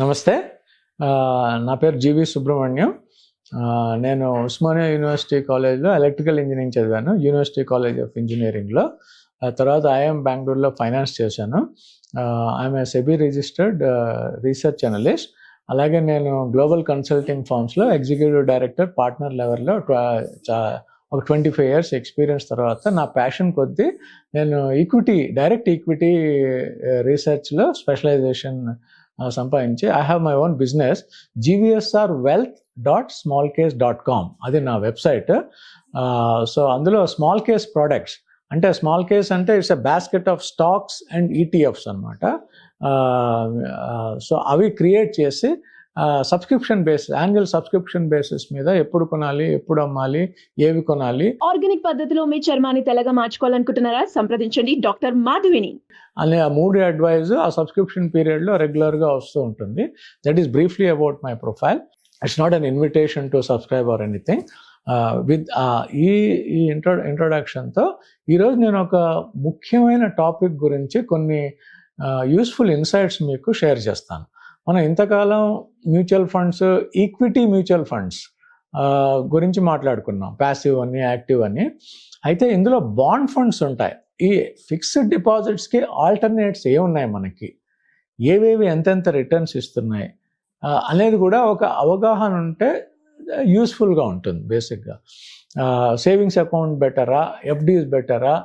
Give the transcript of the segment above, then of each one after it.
నమస్తే. నా పేరు జీవి సుబ్రహ్మణ్యం. నేను ఉస్మానియా యూనివర్సిటీ కాలేజ్‌లో ఎలక్ట్రికల్ ఇంజినీరింగ్ చదివాను. యూనివర్సిటీ కాలేజ్ ఆఫ్ ఇంజినీరింగ్‌లో. తర్వాత ఐఐఎం బెంగుళూరులో ఫైనాన్స్ చేశాను. I'm a SEBI registered research analyst. అలాగే నేను గ్లోబల్ కన్సల్టింగ్ ఫర్మ్స్‌లో ఎగ్జిక్యూటివ్ డైరెక్టర్, పార్ట్నర్ లెవెల్‌లో ఒక 25 ఇయర్స్ ఎక్స్పీరియన్స్ తర్వాత నా ప్యాషన్ కొద్దీ నేను డైరెక్ట్ ఈక్విటీ రీసెర్చ్‌లో స్పెషలైజేషన్ సంపాదించి I have my own business gvsrwealth.smallcase.com. అది నా వెబ్సైట్. సో అందులో స్మాల్ కేస్ ప్రోడక్ట్స్ అంటే స్మాల్ కేస్ అంటే it's a basket of stocks and ETFs అనమాట. సో అవి క్రియేట్ చేసి subscription basis, annual subscription basis మీద ఎప్పుడు కొనాలి, ఎప్పుడు అమ్మాలి, ఏవి కొనాలి. ఆర్గానిక్ పద్ధతిలో మీ చర్మాన్ని తెల్లగా మార్చుకోవాలనుకుంటున్నారా? సంప్రదించండి డాక్టర్ మాధవిని అనే ఆ 3 అడ్వైజ్ ఆ సబ్స్క్రిప్షన్ పీరియడ్లో రెగ్యులర్గా వస్తూ ఉంటుంది. That is briefly about my profile. It's not an invitation to subscribe or anything. With ఈ ఇంట్రొడక్షన్తో ఈరోజు నేను ఒక ముఖ్యమైన టాపిక్ గురించి కొన్ని యూస్ఫుల్ ఇన్సైట్స్ మీకు షేర్ చేస్తాను. మనం ఇంతకాలం mutual funds, equity mutual funds గురించి మాట్లాడుకున్నాం, ప్యాసివ్ అని, యాక్టివ్ అని. అయితే ఇందులో బాండ్ ఫండ్స్ ఉంటాయి. ఈ ఫిక్స్డ్ డిపాజిట్స్కి ఆల్టర్నేట్స్ ఏమున్నాయి, మనకి ఏవేవి ఎంతెంత రిటర్న్స్ ఇస్తున్నాయి అనేది కూడా ఒక అవగాహన ఉంటే యూస్ఫుల్గా ఉంటుంది. బేసిక్గా సేవింగ్స్ అకౌంట్ బెటరా, ఎఫ్డీస్ బెటరా,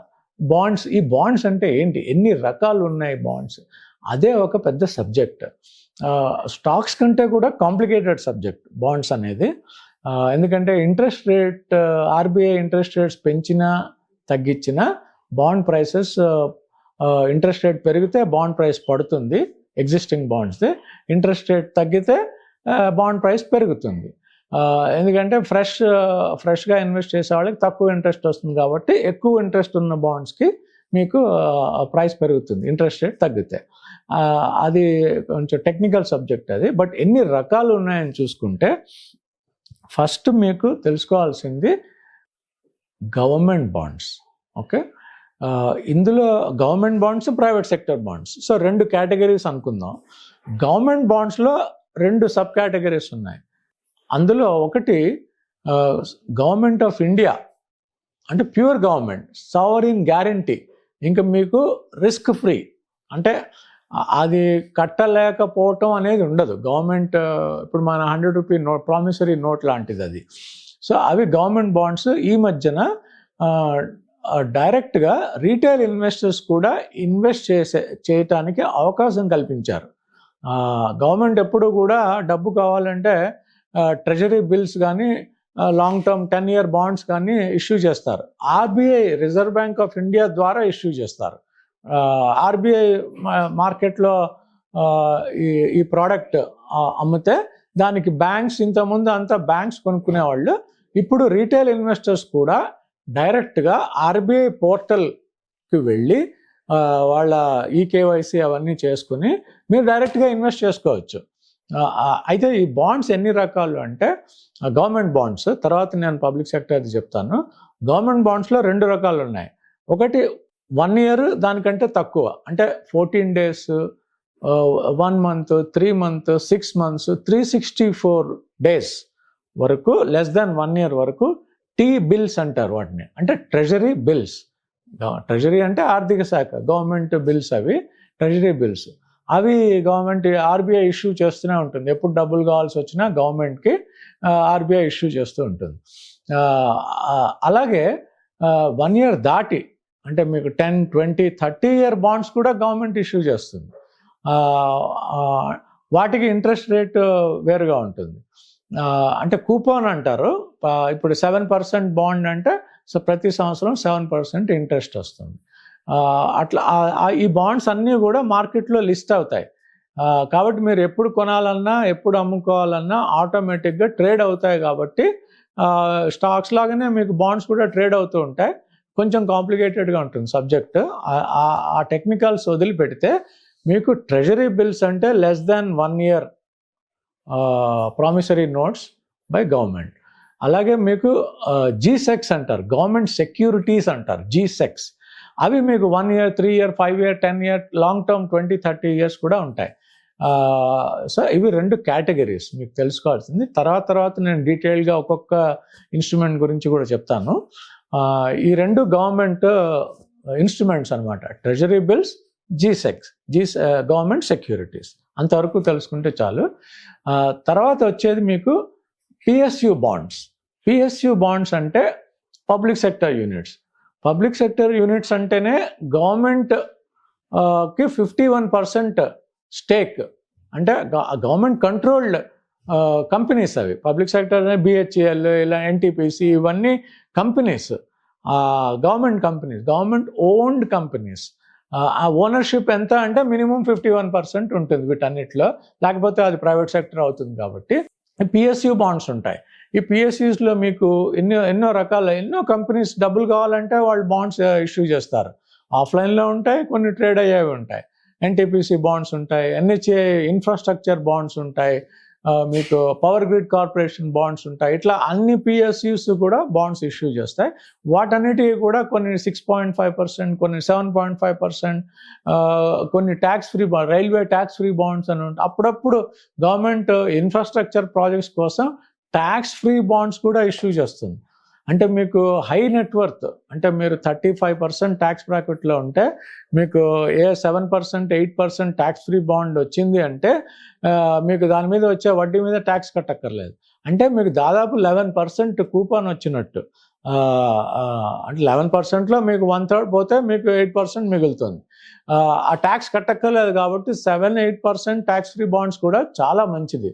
బాండ్స్, ఈ బాండ్స్ అంటే ఏంటి, ఎన్ని రకాలు ఉన్నాయి బాండ్స్, అదే ఒక పెద్ద సబ్జెక్ట్. స్టాక్స్ కంటే కూడా కాంప్లికేటెడ్ సబ్జెక్ట్ బాండ్స్ అనేది. ఎందుకంటే interest rate, RBI interest rates పెంచినా తగ్గించినా బాండ్ ప్రైసెస్, ఇంట్రెస్ట్ రేట్ పెరిగితే బాండ్ ప్రైస్ పడుతుంది ఎగ్జిస్టింగ్ బాండ్స్ది, ఇంట్రెస్ట్ రేట్ తగ్గితే బాండ్ ప్రైస్ పెరుగుతుంది. ఎందుకంటే ఫ్రెష్గా ఇన్వెస్ట్ చేసే వాళ్ళకి తక్కువ ఇంట్రెస్ట్ వస్తుంది కాబట్టి ఎక్కువ ఇంట్రెస్ట్ ఉన్న బాండ్స్కి మీకు ప్రైస్ పెరుగుతుంది ఇంట్రెస్ట్ రేట్ తగ్గితే. అది కొంచెం టెక్నికల్ సబ్జెక్ట్ అది. బట్ ఎన్ని రకాలు ఉన్నాయని చూసుకుంటే ఫస్ట్ మీకు తెలుసుకోవాల్సింది గవర్నమెంట్ బాండ్స్. ఓకే, ఇందులో government bonds, private sector bonds, so 2 categories అనుకుందాం. గవర్నమెంట్ బాండ్స్లో 2 సబ్ కేటగిరీస్ ఉన్నాయి. అందులో ఒకటి గవర్నమెంట్ ఆఫ్ ఇండియా అంటే ప్యూర్ గవర్నమెంట్, సావరిన్ గ్యారంటీ, ఇంకా మీకు రిస్క్ ఫ్రీ, అంటే అది కట్టలేకపోవటం అనేది ఉండదు. గవర్నమెంట్ ఇప్పుడు మన 100 రూపీ నోట్, ప్రామిసరీ నోట్ లాంటిది అది. సో అవి గవర్నమెంట్ బాండ్స్. ఈ మధ్యన డైరెక్ట్గా రీటైల్ ఇన్వెస్టర్స్ కూడా ఇన్వెస్ట్ చేయటానికి అవకాశం కల్పించారు. గవర్నమెంట్ ఎప్పుడు కూడా డబ్బు కావాలంటే ట్రెజరీ బిల్స్ కానీ, లాంగ్ టర్మ్ 10-year బాండ్స్ కానీ ఇష్యూ చేస్తారు. RBI, reserve bank of India ద్వారా ఇష్యూ చేస్తారు. ఆర్బీఐ మార్కెట్లో ఈ ప్రోడక్ట్ అమ్మితే దానికి బ్యాంక్స్, ఇంతకుముందు అంతా బ్యాంక్స్ కొనుక్కునేవాళ్ళు, ఇప్పుడు రీటైల్ ఇన్వెస్టర్స్ కూడా డైరెక్ట్గా ఆర్బీఐ పోర్టల్కి వెళ్ళి వాళ్ళ ఈకేవైసీ అవన్నీ చేసుకుని మీరు డైరెక్ట్గా ఇన్వెస్ట్ చేసుకోవచ్చు. అయితే ఈ బాండ్స్ ఎన్ని రకాలు అంటే గవర్నమెంట్ బాండ్స్, తర్వాత నేను పబ్లిక్ సెక్టర్ది చెప్తాను. గవర్నమెంట్ బాండ్స్లో 2 రకాలు ఉన్నాయి. ఒకటి 1 year, దానికంటే తక్కువ, అంటే 14 days, 1 month, 3 months, 6 months, 364 days వరకు, లెస్ దాన్ 1 year వరకు టీ బిల్స్ అంటారు వాటిని, అంటే ట్రెజరీ బిల్స్. ట్రెజరీ అంటే ఆర్థిక శాఖ, గవర్నమెంట్ బిల్స్ అవి ట్రెజరీ బిల్స్. అవి గవర్నమెంట్, ఆర్బీఐ ఇష్యూ చేస్తూనే ఉంటుంది. ఎప్పుడు డబ్బులు కావాల్సి వచ్చినా గవర్నమెంట్కి ఆర్బీఐ ఇష్యూ చేస్తూ ఉంటుంది. అలాగే 1 year దాటి, అంటే మీకు 10, 20, 30 year బాండ్స్ కూడా గవర్నమెంట్ ఇష్యూ చేస్తుంది. వాటికి ఇంట్రెస్ట్ రేట్ వేరుగా ఉంటుంది. అంటే కూపన్ అంటారు. ఇప్పుడు 7% బాండ్ అంటే సో ప్రతి సంవత్సరం 7% ఇంట్రెస్ట్ వస్తుంది. అట్లా ఈ బాండ్స్ అన్నీ కూడా మార్కెట్లో లిస్ట్ అవుతాయి. కాబట్టి మీరు ఎప్పుడు కొనాలన్నా, ఎప్పుడు అమ్ముకోవాలన్నా ఆటోమేటిక్గా ట్రేడ్ అవుతాయి. కాబట్టి స్టాక్స్ లాగానే మీకు బాండ్స్ కూడా ట్రేడ్ అవుతూ ఉంటాయి. కొంచెం కాంప్లికేటెడ్గా ఉంటుంది సబ్జెక్ట్. ఆ టెక్నికల్స్ వదిలిపెడితే మీకు ట్రెజరీ బిల్స్ అంటే less than 1 year promissory notes by government. అలాగే మీకు జీసెక్స్ అంటారు, గవర్నమెంట్ సెక్యూరిటీస్ అంటారు, జీసెక్స్. అవి మీకు 1 year, 3 year, 5 year, 10 year, long term 20-30 years కూడా ఉంటాయి. సో ఇవి 2 కేటగిరీస్ మీకు తెలుసుకోవాల్సింది. తర్వాత నేను డీటెయిల్గా ఒక్కొక్క ఇన్స్ట్రుమెంట్ గురించి కూడా చెప్తాను. ఈ 2 గవర్నమెంట్ ఇన్స్ట్రుమెంట్స్ అనమాట, ట్రెజరీ బిల్స్, జీసెక్స్, గవర్నమెంట్ సెక్యూరిటీస్. అంతవరకు తెలుసుకుంటే చాలు. తర్వాత వచ్చేది మీకు పిఎస్యు బాండ్స్. పిఎస్యు బాండ్స్ అంటే public sector units. Public sector units అంటేనే గవర్నమెంట్ కి 51% స్టేక్, అంటే గవర్నమెంట్ కంట్రోల్డ్ కంపెనీస్ అవి. పబ్లిక్ సెక్టర్ బిహెచ్ఎల్, ఇలా ఎన్టీపీసీ, ఇవన్నీ companies, government companies, government owned companies. ఆ ఓనర్షిప్ ఎంత అంటే మినిమం 51% ఉంటుంది వీటన్నిటిలో, లేకపోతే అది ప్రైవేట్ సెక్టర్ అవుతుంది. కాబట్టి పిఎస్యు బాండ్స్ ఉంటాయి. ఈ పిఎస్యూస్లో మీకు ఎన్నో కంపెనీస్ డబ్బులు కావాలంటే వాళ్ళు బాండ్స్ ఇష్యూ చేస్తారు. ఆఫ్లైన్లో ఉంటాయి, కొన్ని ట్రేడ్ అయ్యేవి ఉంటాయి. ఎన్టీపీసీ బాండ్స్ ఉంటాయి, ఎన్హెచ్ఏ ఇన్ఫ్రాస్ట్రక్చర్ బాండ్స్ ఉంటాయి, మీకు పవర్ గ్రిడ్ కార్పొరేషన్ బాండ్స్ ఉంటాయి. ఇట్లా అన్ని పిఎస్యూస్ కూడా బాండ్స్ ఇష్యూ చేస్తాయి. వాటన్నిటికీ కూడా కొన్ని 6.5%, కొన్ని 7.5%, కొన్ని tax free railway tax free bonds అని ఉంటాయి. అప్పుడప్పుడు గవర్నమెంట్ ఇన్ఫ్రాస్ట్రక్చర్ ప్రాజెక్ట్స్ కోసం ట్యాక్స్ ఫ్రీ బాండ్స్ కూడా ఇష్యూ చేస్తుంది. అంటే మీకు హై నెట్వర్త్, అంటే మీరు 35% ట్యాక్స్ బ్రాకెట్లో ఉంటే మీకు 7%, 8% ట్యాక్స్ ఫ్రీ బాండ్ వచ్చింది అంటే మీకు దాని మీద వచ్చే వడ్డీ మీద ట్యాక్స్ కట్టక్కర్లేదు. అంటే మీకు దాదాపు 11% కూపన్ వచ్చినట్టు. అంటే 11%లో మీకు 1/3 పోతే మీకు 8% మిగులుతుంది. ఆ ట్యాక్స్ కట్టక్కర్లేదు కాబట్టి 7-8% ట్యాక్స్ ఫ్రీ బాండ్స్ కూడా చాలా మంచిది.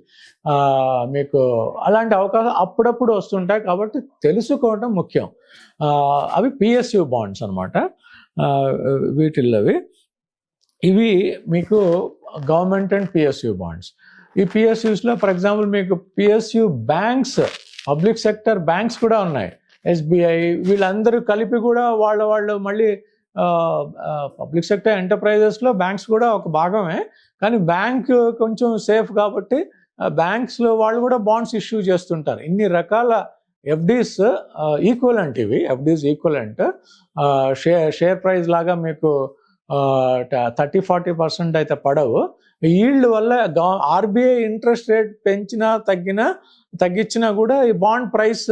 మీకు అలాంటి అవకాశం అప్పుడప్పుడు వస్తుంటాయి కాబట్టి తెలుసుకోవడం ముఖ్యం. అవి పిఎస్యు బాండ్స్ అనమాట. వీటిల్లోవి ఇవి మీకు గవర్నమెంట్ అండ్ పిఎస్యు బాండ్స్. ఈ పిఎస్యూస్లో ఫర్ ఎగ్జాంపుల్ మీకు PSU banks, public sector banks కూడా ఉన్నాయి. ఎస్బీఐ, వీళ్ళందరూ కలిపి కూడా వాళ్ళు మళ్ళీ పబ్లిక్ సెక్టర్ ఎంటర్ప్రైజెస్లో బ్యాంక్స్ కూడా ఒక భాగమే. కానీ బ్యాంక్ కొంచెం సేఫ్ కాబట్టి బ్యాంక్స్లో వాళ్ళు కూడా బాండ్స్ ఇష్యూ చేస్తుంటారు. ఇన్ని రకాల ఎఫ్డీస్ ఈక్వలెంట్, ఇవి ఎఫ్డీస్ ఈక్వలెంట్. షేర్ ప్రైస్ లాగా మీకు 30-40% అయితే పడవు. ఈల్డ్ వల్ల ఆర్బీఐ ఇంట్రెస్ట్ రేట్ పెంచినా తగ్గించినా కూడా ఈ బాండ్ ప్రైస్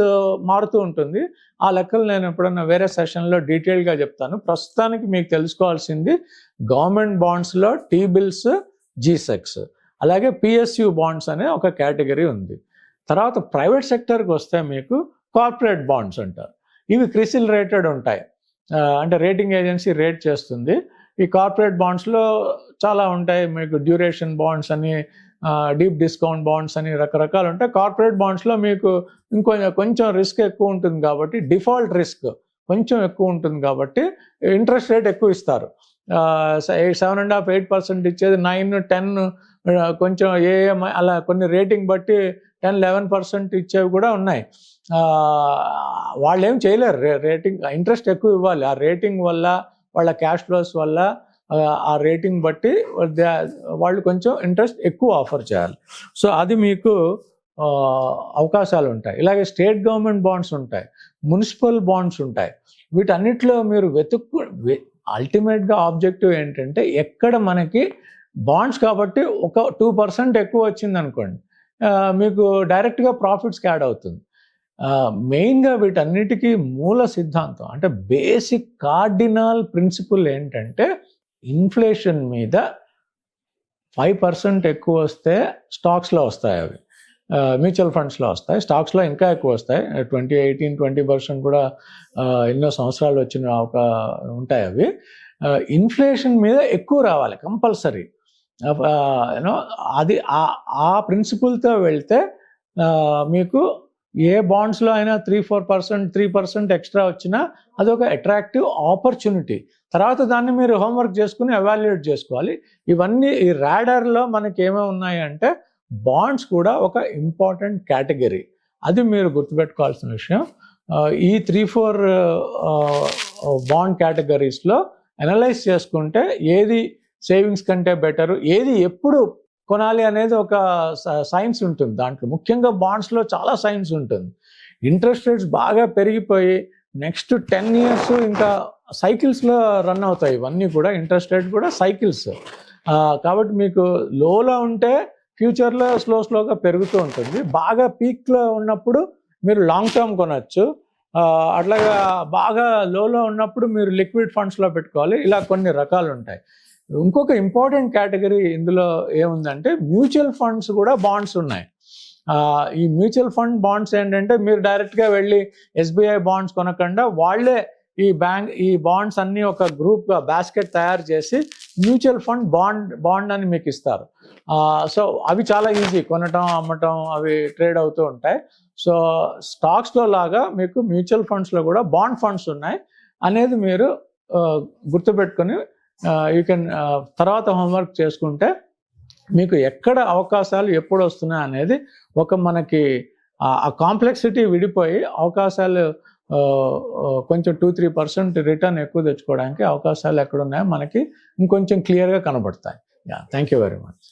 మారుతూ ఉంటుంది. ఆ లెక్కలు నేను ఎప్పుడన్నా వేరే సెషన్లో డీటెయిల్గా చెప్తాను. ప్రస్తుతానికి మీకు తెలుసుకోవాల్సింది గవర్నమెంట్ బాండ్స్లో టీ బిల్స్, జీసెక్స్, అలాగే పిఎస్యు బాండ్స్ అనే ఒక కేటగిరీ ఉంది. తర్వాత ప్రైవేట్ సెక్టర్కి వస్తే మీకు కార్పొరేట్ బాండ్స్ అంటారు. ఇవి క్రిసిల్ రేటెడ్ ఉంటాయి, అంటే రేటింగ్ ఏజెన్సీ రేట్ చేస్తుంది. ఈ కార్పొరేట్ బాండ్స్లో చాలా ఉంటాయి. మీకు డ్యూరేషన్ బాండ్స్ అని, డీప్ డిస్కౌంట్ బాండ్స్ అని రకరకాలు ఉంటాయి. కార్పొరేట్ బాండ్స్లో మీకు కొంచెం రిస్క్ ఎక్కువ ఉంటుంది కాబట్టి, డిఫాల్ట్ రిస్క్ కొంచెం ఎక్కువ ఉంటుంది కాబట్టి ఇంట్రెస్ట్ రేట్ ఎక్కువ ఇస్తారు. 7.5-8% ఇచ్చేది 9-10, కొంచెం ఏఎంఐ అలా కొన్ని రేటింగ్ బట్టి 10-11% ఇచ్చేవి కూడా ఉన్నాయి. వాళ్ళు ఏం చేయలేరు, రేటింగ్ ఇంట్రెస్ట్ ఎక్కువ ఇవ్వాలి. ఆ రేటింగ్ వల్ల, వాళ్ళ క్యాష్ ఫ్లోస్ వల్ల, ఆ రేటింగ్ బట్టి వాళ్ళు కొంచెం ఇంట్రెస్ట్ ఎక్కువ ఆఫర్ చేయాలి. సో అది మీకు అవకాశాలు ఉంటాయి. ఇలాగే స్టేట్ గవర్నమెంట్ బాండ్స్ ఉంటాయి, మున్సిపల్ బాండ్స్ ఉంటాయి. వీటన్నిటిలో మీరు అల్టిమేట్గా ఆబ్జెక్టివ్ ఏంటంటే, ఎక్కడ మనకి బాండ్స్ కాబట్టి ఒక 2% ఎక్కువ వచ్చింది అనుకోండి, మీకు డైరెక్ట్గా ప్రాఫిట్స్కి యాడ్ అవుతుంది. మెయిన్గా వీటన్నిటికీ మూల సిద్ధాంతం, అంటే బేసిక్ కార్డినల్ ప్రిన్సిపల్ ఏంటంటే, ఇన్ఫ్లేషన్ మీద 5% ఎక్కువ వస్తే స్టాక్స్లో వస్తాయి, అవి మ్యూచువల్ ఫండ్స్లో వస్తాయి. స్టాక్స్లో ఇంకా ఎక్కువ వస్తాయి, 18-20% కూడా ఎన్నో సంవత్సరాలు వచ్చిన ఉంటాయి అవి. ఇన్ఫ్లేషన్ మీద ఎక్కువ రావాలి కంపల్సరీ. అది ఆ ప్రిన్సిపల్తో వెళ్తే మీకు ఏ బాండ్స్లో అయినా 3% ఎక్స్ట్రా వచ్చినా అదొక అట్రాక్టివ్ ఆపర్చునిటీ. తర్వాత దాన్ని మీరు హోంవర్క్ చేసుకుని ఎవాల్యుయేట్ చేసుకోవాలి. ఇవన్నీ ఈ రాడార్లో మనకి ఏమేమి ఉన్నాయి అంటే, బాండ్స్ కూడా ఒక ఇంపార్టెంట్ కేటగిరీ. అది మీరు గుర్తుపెట్టుకోవాల్సిన విషయం. ఈ 3-4 బాండ్ కేటగిరీస్లో అనలైజ్ చేసుకుంటే ఏది సేవింగ్స్ కంటే బెటరు, ఏది ఎప్పుడు కొనాలి అనేది ఒక సైన్స్ ఉంటుంది. దాంట్లో ముఖ్యంగా బాండ్స్లో చాలా సైన్స్ ఉంటుంది. ఇంట్రెస్ట్ రేట్స్ బాగా పెరిగిపోయి నెక్స్ట్ 10 years ఇంకా సైకిల్స్లో రన్ అవుతాయి. ఇవన్నీ కూడా ఇంట్రెస్ట్ రేట్ కూడా సైకిల్స్. కాబట్టి మీకు లోలో ఉంటే ఫ్యూచర్లో స్లోగా పెరుగుతూ ఉంటుంది. బాగా పీక్లో ఉన్నప్పుడు మీరు లాంగ్ టర్మ్ కొనవచ్చు. అట్లాగా బాగా లోలో ఉన్నప్పుడు మీరు లిక్విడ్ ఫండ్స్లో పెట్టుకోవాలి. ఇలా కొన్ని రకాలు ఉంటాయి. ఇంకొక ఇంపార్టెంట్ కేటగిరీ ఇందులో ఏముందంటే మ్యూచువల్ ఫండ్స్ కూడా బాండ్స్ ఉన్నాయి. ఈ మ్యూచువల్ ఫండ్ బాండ్స్ ఏంటంటే మీరు డైరెక్ట్గా వెళ్ళి ఎస్బీఐ బాండ్స్ కొనకుండా వాళ్ళే ఈ బాండ్స్ అన్నీ ఒక గ్రూప్గా బాస్కెట్ తయారు చేసి మ్యూచువల్ ఫండ్ బాండ్ అని మీకు ఇస్తారు. సో అవి చాలా ఈజీ, కొనటం అమ్మటం అవి ట్రేడ్ అవుతూ ఉంటాయి. సో స్టాక్స్లో లాగా మీకు మ్యూచువల్ ఫండ్స్లో కూడా బాండ్ ఫండ్స్ ఉన్నాయి అనేది మీరు గుర్తుపెట్టుకొని యూ కెన్ తర్వాత హోంవర్క్ చేసుకుంటే మీకు ఎక్కడ అవకాశాలు ఎప్పుడు వస్తున్నాయి అనేది మనకి ఆ కాంప్లెక్సిటీ విడిపోయి అవకాశాలు కొంచెం 2-3% రిటర్న్ ఎక్కువ తెచ్చుకోవడానికి అవకాశాలు ఎక్కడున్నాయో మనకి ఇంకొంచెం క్లియర్గా కనబడతాయి. Thank you very much.